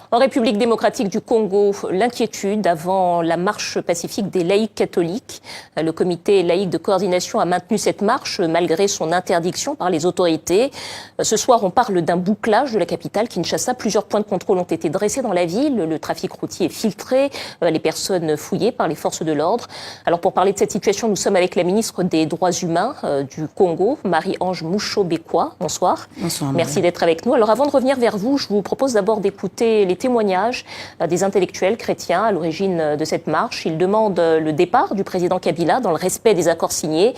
En République démocratique du Congo, l'inquiétude avant la marche pacifique des laïcs catholiques. Le comité laïque de coordination a maintenu cette marche malgré son interdiction par les autorités. Ce soir, on parle d'un bouclage de la capitale, Kinshasa. Plusieurs points de contrôle ont été dressés dans la ville. Le trafic routier est filtré, les personnes fouillées par les forces de l'ordre. Alors pour parler de cette situation, nous sommes avec la ministre des Droits humains du Congo, Marie-Ange Moucho-Bekwa. Bonsoir. Bonsoir. Merci d'être avec nous. Alors avant de revenir vers vous, je vous propose d'abord d'écouter les témoignages des intellectuels chrétiens à l'origine de cette marche. Ils demandent le départ du président Kabila dans le respect des accords signés.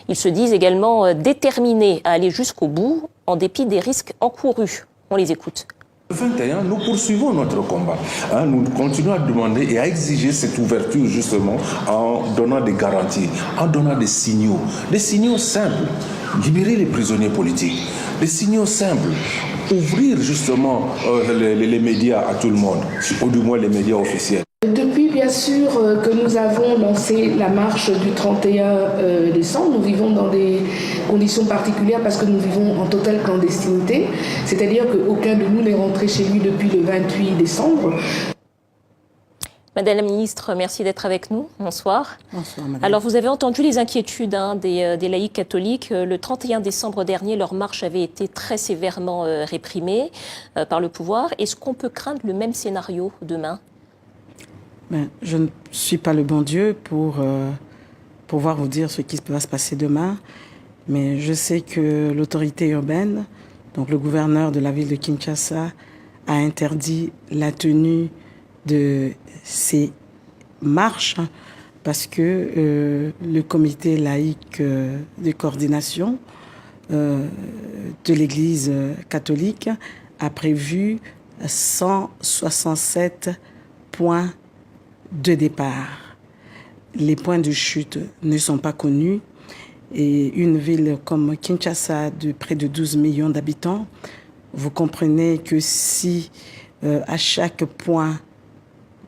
Ils se disent également déterminés à aller jusqu'au bout en dépit des risques encourus. On les écoute. Le 21, nous poursuivons notre combat. Nous continuons à demander et à exiger cette ouverture justement en donnant des garanties, en donnant des signaux simples. Libérer les prisonniers politiques, des signaux simples. Ouvrir justement les médias à tout le monde, ou du moins les médias officiels. Depuis bien sûr que nous avons lancé la marche du 31 décembre, nous vivons dans des conditions particulières parce que nous vivons en totale clandestinité, c'est-à-dire qu'aucun de nous n'est rentré chez lui depuis le 28 décembre. Madame la ministre, merci d'être avec nous. Bonsoir. Bonsoir, madame. Alors, vous avez entendu les inquiétudes des laïcs catholiques. Le 31 décembre dernier, leur marche avait été très sévèrement réprimée par le pouvoir. Est-ce qu'on peut craindre le même scénario demain ? Je ne suis pas le bon Dieu pour pouvoir vous dire ce qui va se passer demain, mais je sais que l'autorité urbaine, donc le gouverneur de la ville de Kinshasa, a interdit la tenue de ces marches parce que le comité laïque de coordination de l'Église catholique a prévu 167 points de départ. Les points de chute ne sont pas connus et une ville comme Kinshasa de près de 12 millions d'habitants, vous comprenez que si à chaque point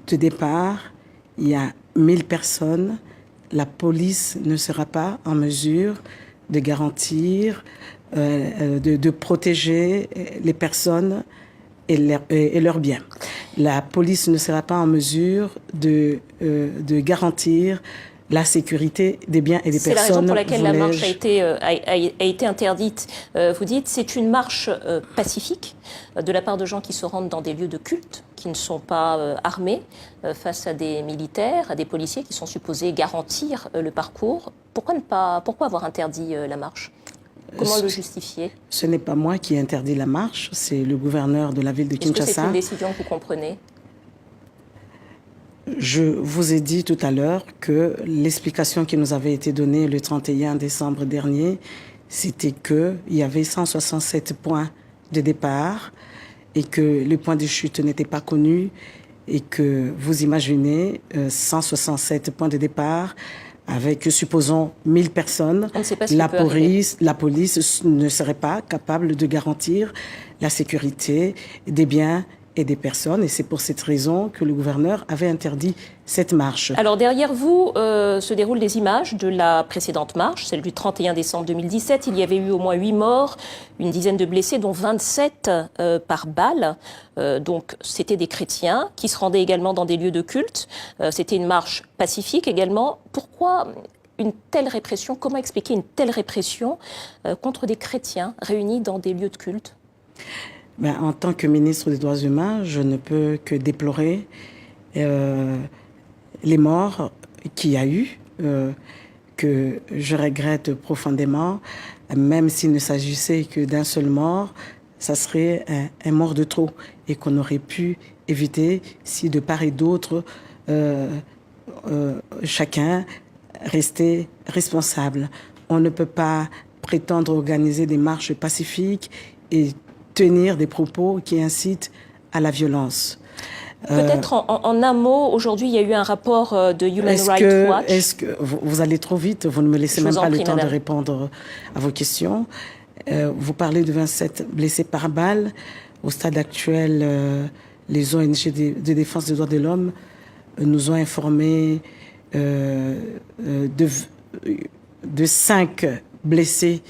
de départ, il y a 1000 personnes, la police ne sera pas en mesure de garantir, de protéger les personnes et leurs biens. La police ne sera pas en mesure de garantir la sécurité des biens et des personnes. C'est la raison pour laquelle la marche a été interdite. Vous dites c'est une marche pacifique de la part de gens qui se rendent dans des lieux de culte, qui ne sont pas armés face à des militaires, à des policiers qui sont supposés garantir le parcours. Pourquoi avoir interdit la marche ? Comment le justifier ? Ce n'est pas moi qui ai interdit la marche, c'est le gouverneur de la ville de Kinshasa. Est-ce que c'est une décision que vous comprenez ? Je vous ai dit tout à l'heure que l'explication qui nous avait été donnée le 31 décembre dernier, c'était qu'il y avait 167 points de départ et que le point de chute n'était pas connu et que vous imaginez 167 points de départ avec, supposons, 1000 personnes, la police ne serait pas capable de garantir la sécurité des biens et des personnes. Et c'est pour cette raison que le gouverneur avait interdit cette marche. Alors derrière vous se déroulent des images de la précédente marche, celle du 31 décembre 2017. Il y avait eu au moins 8 morts, une dizaine de blessés, dont 27 par balle. Donc c'était des chrétiens qui se rendaient également dans des lieux de culte. C'était une marche pacifique également. Pourquoi une telle répression ? Comment expliquer une telle répression contre des chrétiens réunis dans des lieux de culte ? En tant que ministre des Droits humains, je ne peux que déplorer les morts qu'il y a eu, que je regrette profondément, même s'il ne s'agissait que d'un seul mort, ça serait un mort de trop et qu'on aurait pu éviter si de part et d'autre, chacun restait responsable. On ne peut pas prétendre organiser des marches pacifiques et tenir des propos qui incitent à la violence. Peut-être en un mot, aujourd'hui, il y a eu un rapport de Human Rights Watch. Est-ce que vous allez trop vite, vous ne me laissez même pas le temps de répondre à vos questions. Vous parlez de 27 blessés par balle. Au stade actuel, les ONG de défense des droits de l'homme nous ont informé de 5 blessés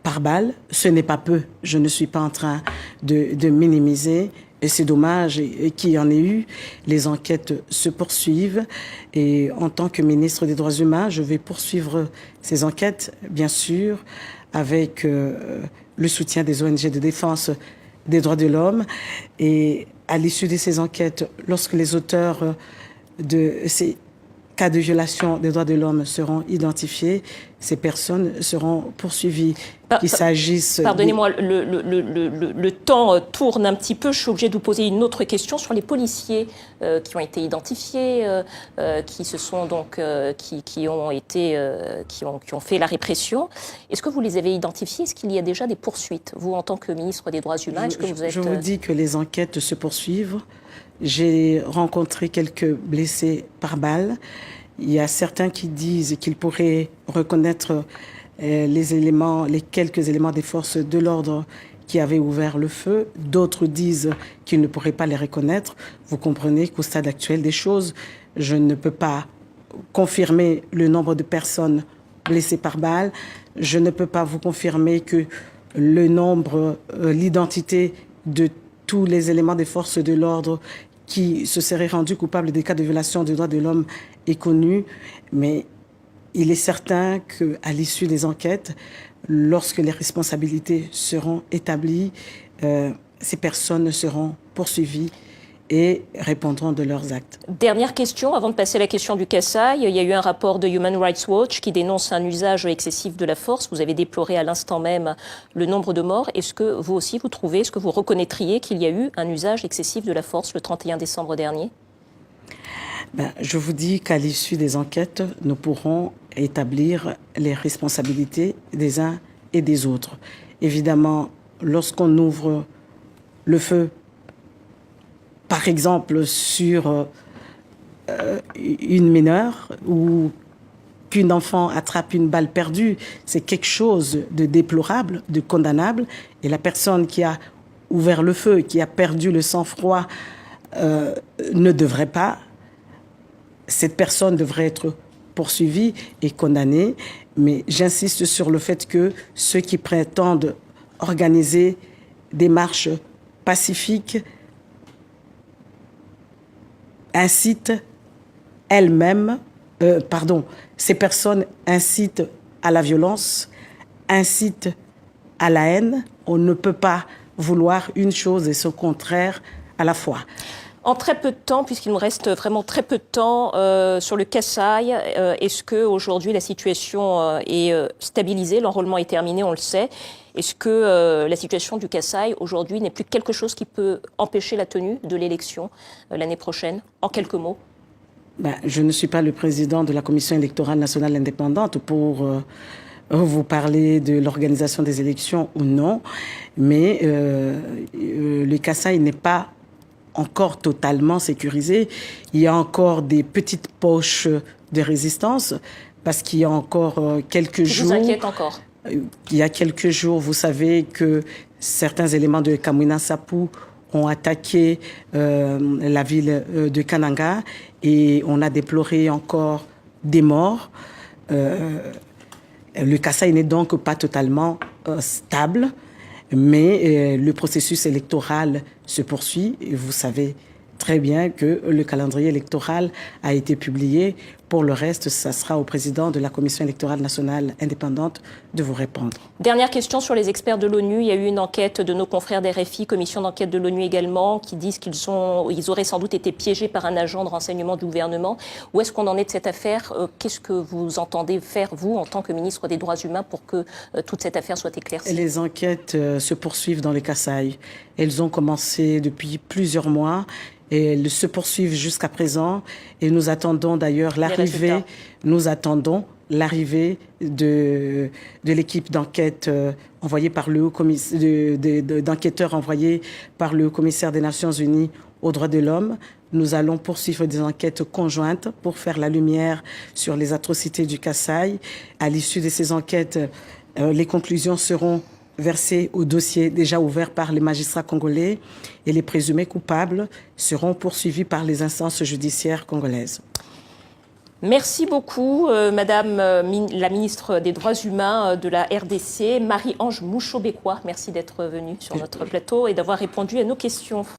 par balle. Ce n'est pas peu, je ne suis pas en train de minimiser, et c'est dommage qu'il y en ait eu. Les enquêtes se poursuivent et en tant que ministre des Droits humains, je vais poursuivre ces enquêtes, bien sûr, avec le soutien des ONG de défense des droits de l'homme. Et à l'issue de ces enquêtes, lorsque les auteurs de ces cas de violation des droits de l'homme seront identifiés, ces personnes seront poursuivies. Qu'il s'agisse... Pardonnez-moi, le temps tourne un petit peu. Je suis obligée de vous poser une autre question sur les policiers qui ont été identifiés, qui ont fait la répression. Est-ce que vous les avez identifiés? Est-ce qu'il y a déjà des poursuites? Vous, en tant que ministre des Droits humains, est-ce que vous êtes... Je vous dis que les enquêtes se poursuivent. J'ai rencontré quelques blessés par balle. Il y a certains qui disent qu'ils pourraient reconnaître les quelques éléments des forces de l'ordre qui avaient ouvert le feu. D'autres disent qu'ils ne pourraient pas les reconnaître. Vous comprenez qu'au stade actuel des choses, je ne peux pas confirmer le nombre de personnes blessées par balle. Je ne peux pas vous confirmer que le nombre, l'identité de tous les éléments des forces de l'ordre qui se seraient rendus coupables des cas de violation des droits de l'homme est connu, mais il est certain qu'à l'issue des enquêtes, lorsque les responsabilités seront établies, ces personnes seront poursuivies et répondront de leurs actes. Dernière question, avant de passer à la question du Kasaï. Il y a eu un rapport de Human Rights Watch qui dénonce un usage excessif de la force. Vous avez déploré à l'instant même le nombre de morts. Est-ce que vous aussi, est-ce que vous reconnaîtriez qu'il y a eu un usage excessif de la force le 31 décembre dernier? Je vous dis qu'à l'issue des enquêtes, nous pourrons établir les responsabilités des uns et des autres. Évidemment, lorsqu'on ouvre le feu, par exemple, sur une mineure ou qu'une enfant attrape une balle perdue, c'est quelque chose de déplorable, de condamnable. Et la personne qui a ouvert le feu, qui a perdu le sang-froid, ne devrait pas. Cette personne devrait être poursuivie et condamnée. Mais j'insiste sur le fait que ceux qui prétendent organiser des marches pacifiques incitent ces personnes incitent à la violence, incitent à la haine. On ne peut pas vouloir une chose et son contraire à la fois. En très peu de temps, puisqu'il nous reste vraiment très peu de temps, sur le Kasaï, est-ce qu'aujourd'hui la situation est stabilisée? L'enrôlement est terminé, on le sait. Est-ce que la situation du Kasaï aujourd'hui n'est plus quelque chose qui peut empêcher la tenue de l'élection l'année prochaine? En quelques mots. Je ne suis pas le président de la Commission électorale nationale indépendante pour vous parler de l'organisation des élections ou non, mais le Kasaï n'est pas encore totalement sécurisé. Il y a encore des petites poches de résistance parce qu'il y a encore quelques jours... Vous inquiète encore? Il y a quelques jours, vous savez que certains éléments de Kamwina Sapou ont attaqué la ville de Kananga et on a déploré encore des morts. Le Kasaï n'est donc pas totalement stable, mais le processus électoral se poursuit. Et vous savez très bien que le calendrier électoral a été publié. Pour le reste, ça sera au président de la Commission électorale nationale indépendante de vous répondre. Dernière question sur les experts de l'ONU. Il y a eu une enquête de nos confrères d'RFI, commission d'enquête de l'ONU également, qui disent qu'ils auraient sans doute été piégés par un agent de renseignement du gouvernement. Où est-ce qu'on en est de cette affaire? Qu'est-ce que vous entendez faire, vous, en tant que ministre des Droits humains, pour que toute cette affaire soit éclaircie? Les enquêtes se poursuivent dans le Kasaï. Elles ont commencé depuis plusieurs mois. Et elles se poursuivent jusqu'à présent. Et nous attendons d'ailleurs l'arrivée de l'équipe d'enquête envoyée par le d'enquêteurs envoyés par le commissaire des Nations Unies aux droits de l'homme. Nous allons poursuivre des enquêtes conjointes pour faire la lumière sur les atrocités du Kasaï. À l'issue de ces enquêtes, les conclusions seront versés au dossier déjà ouvert par les magistrats congolais et les présumés coupables seront poursuivis par les instances judiciaires congolaises. Merci beaucoup, Madame la ministre des Droits humains de la RDC, Marie-Ange Mouchobekwa. Merci d'être venue sur notre plateau et d'avoir répondu à nos questions.